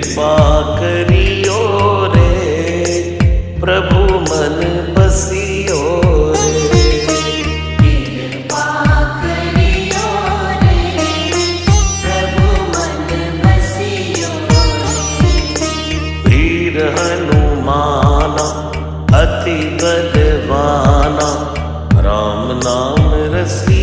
कृपा करियो रे, प्रभु मन बसियो रे। कृपा करियो रे, प्रभु मन बसियो रे। वीर हनुमाना अति बलवाना, राम नाम रसिया